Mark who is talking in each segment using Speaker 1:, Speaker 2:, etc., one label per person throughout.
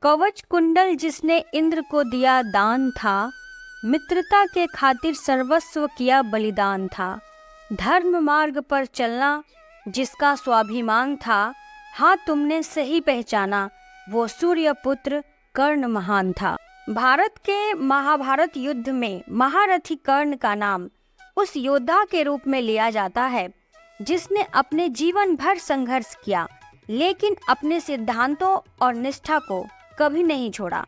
Speaker 1: कवच कुंडल जिसने इंद्र को दिया दान था, मित्रता के खातिर सर्वस्व किया बलिदान था। धर्म मार्ग पर चलना जिसका स्वाभिमान था, हाँ तुमने सही पहचाना, वो सूर्य पुत्र कर्ण महान था। भारत के महाभारत युद्ध में महारथी कर्ण का नाम उस योद्धा के रूप में लिया जाता है जिसने अपने जीवन भर संघर्ष किया, लेकिन अपने सिद्धांतों और निष्ठा को कभी नहीं छोड़ा।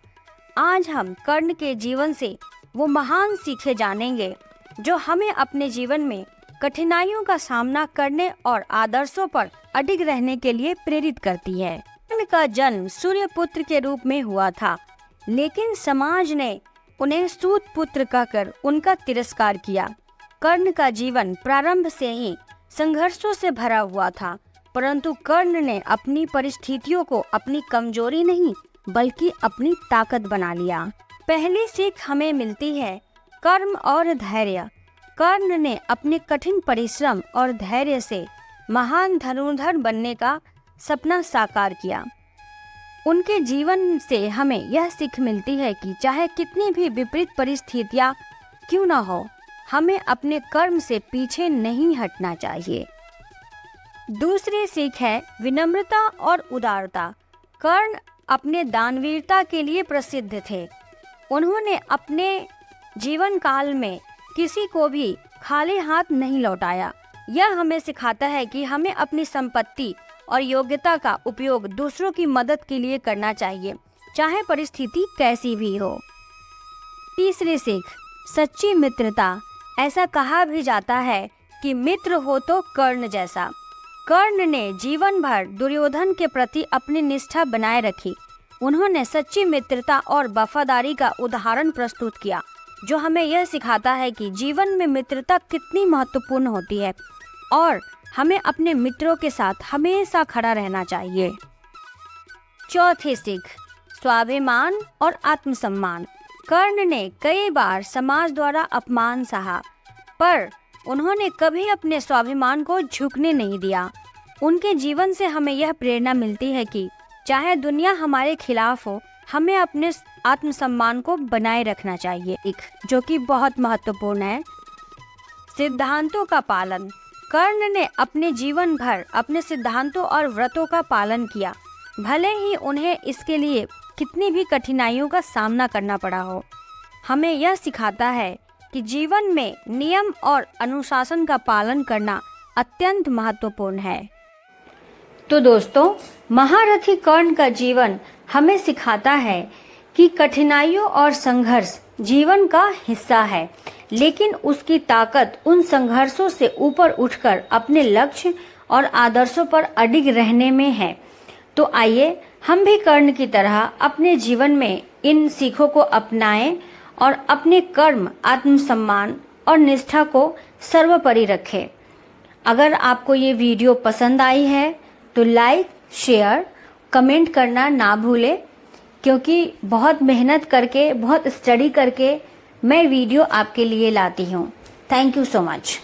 Speaker 1: आज हम कर्ण के जीवन से वो महान सीखें जानेंगे जो हमें अपने जीवन में कठिनाइयों का सामना करने और आदर्शों पर अडिग रहने के लिए प्रेरित करती है। कर्ण का जन्म सूर्य पुत्र के रूप में हुआ था, लेकिन समाज ने उन्हें सूत पुत्र कहकर उनका तिरस्कार किया। कर्ण का जीवन प्रारंभ से ही संघर्षों से भरा हुआ था, परंतु कर्ण ने अपनी परिस्थितियों को अपनी कमजोरी नहीं बल्कि अपनी ताकत बना लिया। पहली सीख हमें मिलती है कर्म और धैर्य। कर्ण ने अपने कठिन परिश्रम और धैर्य से महान धनुर्धर बनने का सपना साकार किया। उनके जीवन से हमें यह सीख मिलती है कि चाहे कितनी भी विपरीत परिस्थितियां क्यों न हो, हमें अपने कर्म से पीछे नहीं हटना चाहिए। दूसरी सीख है विनम्रता और उदारता। कर्ण अपने दानवीरता के लिए प्रसिद्ध थे। उन्होंने अपने जीवन काल में किसी को भी खाली हाथ नहीं लौटाया। यह हमें सिखाता है कि हमें अपनी संपत्ति और योग्यता का उपयोग दूसरों की मदद के लिए करना चाहिए, चाहे परिस्थिति कैसी भी हो। तीसरी सीख सच्ची मित्रता। ऐसा कहा भी जाता है कि मित्र हो तो कर्ण जैसा। कर्ण ने जीवन भर दुर्योधन के प्रति अपनी निष्ठा बनाए रखी। उन्होंने सच्ची मित्रता और वफादारी का उदाहरण प्रस्तुत किया, जो हमें यह सिखाता है कि जीवन में मित्रता कितनी महत्वपूर्ण होती है और हमें अपने मित्रों के साथ हमेशा खड़ा रहना चाहिए। चौथी सीख स्वाभिमान और आत्मसम्मान। कर्ण ने कई बार समाज द्वारा अपमान सहा, पर उन्होंने कभी अपने स्वाभिमान को झुकने नहीं दिया। उनके जीवन से हमें यह प्रेरणा मिलती है कि चाहे दुनिया हमारे खिलाफ हो, हमें अपने आत्मसम्मान को बनाए रखना चाहिए। एक जो कि बहुत महत्वपूर्ण है, सिद्धांतों का पालन। कर्ण ने अपने जीवन भर अपने सिद्धांतों और व्रतों का पालन किया, भले ही उन्हें इसके लिए कितनी भी कठिनाइयों का सामना करना पड़ा हो। हमें यह सिखाता है कि जीवन में नियम और अनुशासन का पालन करना अत्यंत महत्वपूर्ण है। तो दोस्तों, महारथी कर्ण का जीवन हमें सिखाता है कि कठिनाइयों और संघर्ष जीवन का हिस्सा है, लेकिन उसकी ताकत उन संघर्षों से ऊपर उठकर अपने लक्ष्य और आदर्शों पर अडिग रहने में है। तो आइए हम भी कर्ण की तरह अपने जीवन में इन सीखों को अपनाएं और अपने कर्म, आत्मसम्मान और निष्ठा को सर्वोपरि रखें। अगर आपको ये वीडियो पसंद आई है तो लाइक, शेयर, कमेंट करना ना भूलें, क्योंकि बहुत मेहनत करके, बहुत स्टडी करके मैं वीडियो आपके लिए लाती हूँ। Thank you so much.